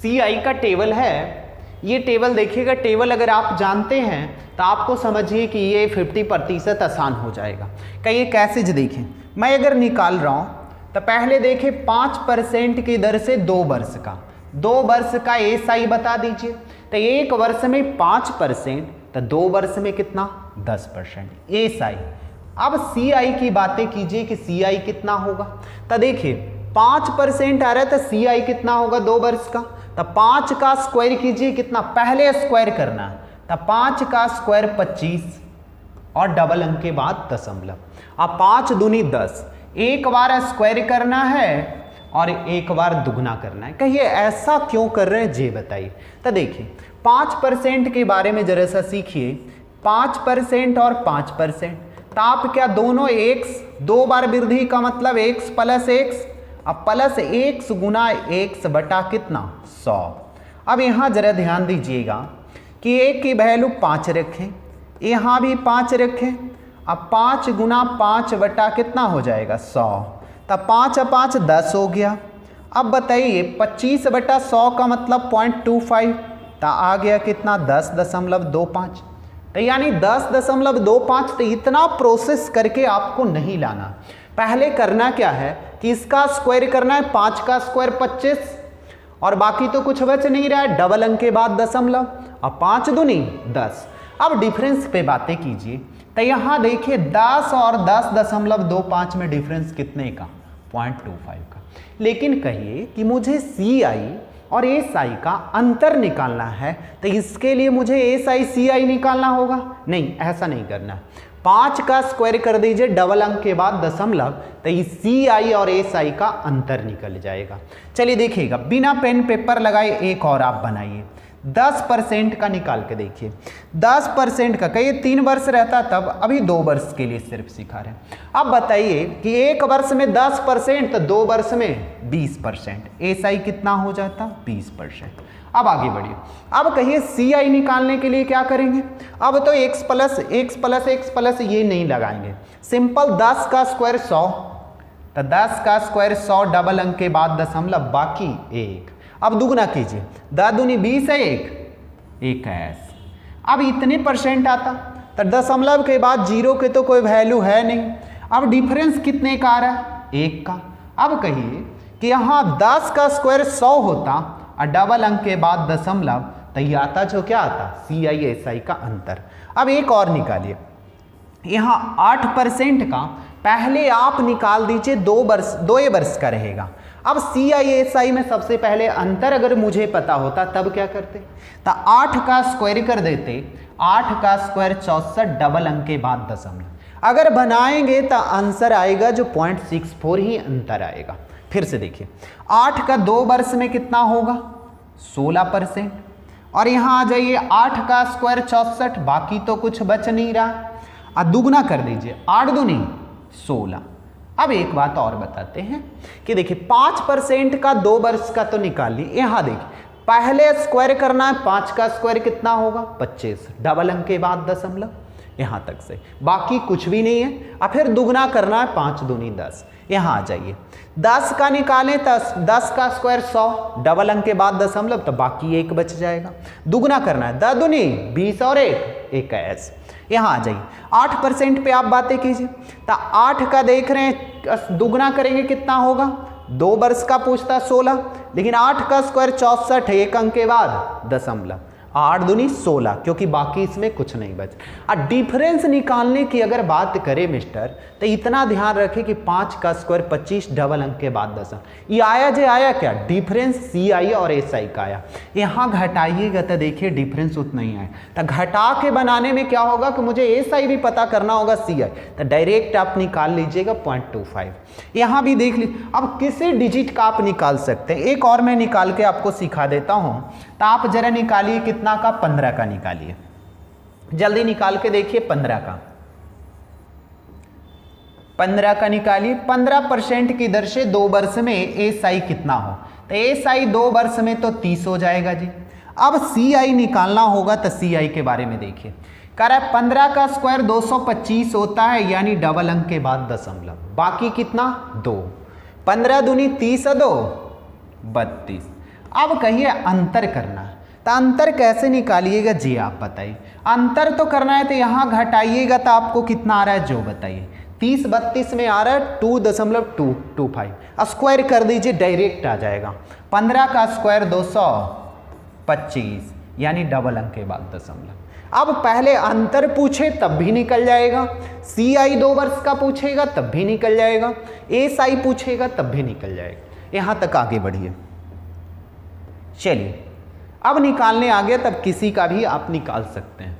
सी आई का टेबल है, ये टेबल देखिएगा, टेबल अगर आप जानते हैं तो आपको समझिए कि ये 50% आसान हो जाएगा। कहिए कैसे देखें, मैं अगर निकाल रहा हूँ तो पहले देखें 5% की दर से 2 वर्ष का, 2 वर्ष का एसआई बता दीजिए। तो 1 वर्ष में 5%, तो 2 वर्ष में कितना 10% एसआई। अब सीआई की बातें कीजिए कि सीआई कितना होगा। तो देखिए 5% आ रहा है तो सीआई कितना होगा 2 वर्ष का। तो 5 का स्क्वायर कीजिए, कितना पहले स्क्वायर करना है, तो 5 का स्क्वायर 25 और डबल अंक के बाद दशमलव। अब 5 दूनी 10, एक बार स्क्वायर करना है और एक बार दुगना करना है। कहिए ऐसा क्यों कर रहे हैं जी बताइए। तो देखिए 5% के बारे में जरा सा सीखिए, 5% और 5%, तो आप क्या दोनों x, 2 बार वृद्धि का मतलब x प्लस x, अब प्लस x गुना x बटा कितना 100। अब यहाँ जरा ध्यान दीजिएगा कि a की वैल्यू 5 रखें, यहाँ भी 5 रखें, अब 5 गुना 5 बटा कितना हो जाएगा 100, तब 5 और 5 10 हो गया। अब बताइए 25 बटा 100 का मतलब 0.25, तो आ गया कितना 10.25। तो यानी 10.25। तो इतना प्रोसेस करके आपको नहीं लाना, पहले करना क्या है कि इसका स्क्वायर करना है, 5 का स्क्वायर 25 और बाकी तो कुछ बच नहीं रहा है, डबल अंक के बाद दशमलव, अब 5 दूनी 10। अब डिफरेंस पे बातें कीजिए, तो यहाँ देखिए 10 और 10.25 में डिफरेंस कितने का 0.25 का। लेकिन कहिए कि मुझे सी आई और एस आई का अंतर निकालना है, तो इसके लिए मुझे एस आई सी आई निकालना होगा। नहीं, ऐसा नहीं करना है, 5 का स्क्वायर कर दीजिए डबल अंक के बाद दशमलव, तो इस सी आई और एस आई का अंतर निकल जाएगा। चलिए देखिएगा, बिना पेन पेपर लगाए एक और आप बनाइए, 10% का निकाल के देखिए। 10% का कहिए 3 वर्ष रहता तब, अभी 2 वर्ष के लिए सिर्फ सिखा रहे हैं। अब बताइए कि 1 वर्ष में 10% तो 2 वर्ष में 20%, एसआई कितना हो जाता 20%। अब आगे बढ़िए, अब कहिए सीआई निकालने के लिए क्या करेंगे। अब तो x प्लस ये नहीं लगाएंगे, सिंपल 10 का स्क्वायर 100, तो 10 का स्क्वायर 100 डबल अंक के बाद दशमलव, बाकी 1। अब दुगना कीजिए, 10 दूनी 20 है, 21। अब इतने परसेंट आता, तो दशमलव के बाद 0 के तो कोई वैल्यू है नहीं। अब डिफरेंस कितने का आ रहा है 1 का। अब कहिए कि यहाँ 10 का स्क्वायर 100 होता और डबल अंक के बाद दशमलव, तो ये आता जो क्या आता सी आई एस आई का अंतर। अब एक और निकालिए, यहाँ 8% का पहले आप निकाल दीजिए, 2 वर्ष का रहेगा। अब सी आई एस आई में सबसे पहले अंतर अगर मुझे पता होता तब क्या करते, तो 8 का स्क्वायर कर देते, 8 का स्क्वायर 64 डबल अंक के बाद दशमलव। अगर बनाएंगे तो आंसर आएगा जो 0.64 ही अंतर आएगा। फिर से देखिए, 8 का 2 वर्ष में कितना होगा 16%, और यहाँ आ जाइए 8 का स्क्वायर 64, बाकी तो कुछ बच नहीं रहा, और दुगना कर दीजिए, 8 दूनी 16। अब एक बात और बताते हैं कि देखिए 5% का 2 वर्ष का तो निकाल ली, यहाँ देखिए पहले स्क्वायर करना है, 5 का स्क्वायर कितना होगा 25 डबल अंक के बाद दशमलव, यहाँ तक से बाकी कुछ भी नहीं है। अब फिर दुगना करना है, 5 दूनी 10, यहाँ आ जाइए 10 का निकालें, 10 का स्क्वायर 100 डबल अंक के बाद दशमलव, तो बाकी 1 बच जाएगा। दुगना करना है, 10 दूनी 20 और 1 21, यहाँ आ जाइए 8% पे आप बातें कीजिए। तो 8 का देख रहे हैं, दुगना करेंगे कितना होगा, 2 वर्ष का पूछता 16, लेकिन 8 का स्क्वायर 64 1 अंक के बाद दशमलव, 8 दूनी 16, क्योंकि बाकी इसमें कुछ नहीं बच। और डिफरेंस निकालने की अगर बात करें मिस्टर, तो इतना ध्यान रखें कि 5 का स्क्वायर 25 डबल अंक के बाद दशमलव, ये आया जो आया क्या डिफरेंस सी आई और एस आई का आया। यहाँ घटाइएगा तो देखिए डिफरेंस उतना ही आया। तो घटा के बनाने में क्या होगा कि मुझे एस आई भी पता करना होगा सी आई, तो डायरेक्ट आप निकाल लीजिएगा 0.25। यहाँ भी देख लीजिए, अब किसी डिजिट का आप निकाल सकते हैं। एक और मैं निकाल के आपको सिखा देता हूँ, तो आप जरा निकालिए कितना का 15 का निकालिए, जल्दी निकाल के देखिए 15 का निकालिए। 15% की दर से 2 वर्ष में एस आई कितना हो, तो एस आई 2 वर्ष में तो 30 हो जाएगा जी। अब सी आई निकालना होगा, तो सी आई के बारे में देखिए, कह रहा है 15 का स्क्वायर 225 होता है, यानी डबल अंक के बाद दशमलव, बाकी कितना 2, 15 दूनी 30 2 32। अब कहिए अंतर करना है, तो अंतर कैसे निकालिएगा जी आप बताइए। अंतर तो करना है तो यहाँ घटाइएगा तो आपको कितना आ रहा है जो बताइए। 30 32 में आ रहा है 2.225, स्क्वायर कर दीजिए डायरेक्ट आ जाएगा। 15 का स्क्वायर 225, यानी डबल अंक के बाद दशमलव। अब पहले अंतर पूछे तब भी निकल जाएगा, CI 2 वर्ष का पूछेगा तब भी निकल जाएगा, SI पूछेगा तब भी निकल जाएगा। यहाँ तक आगे बढ़िए। चलिए अब निकालने आ गया, तब किसी का भी आप निकाल सकते हैं।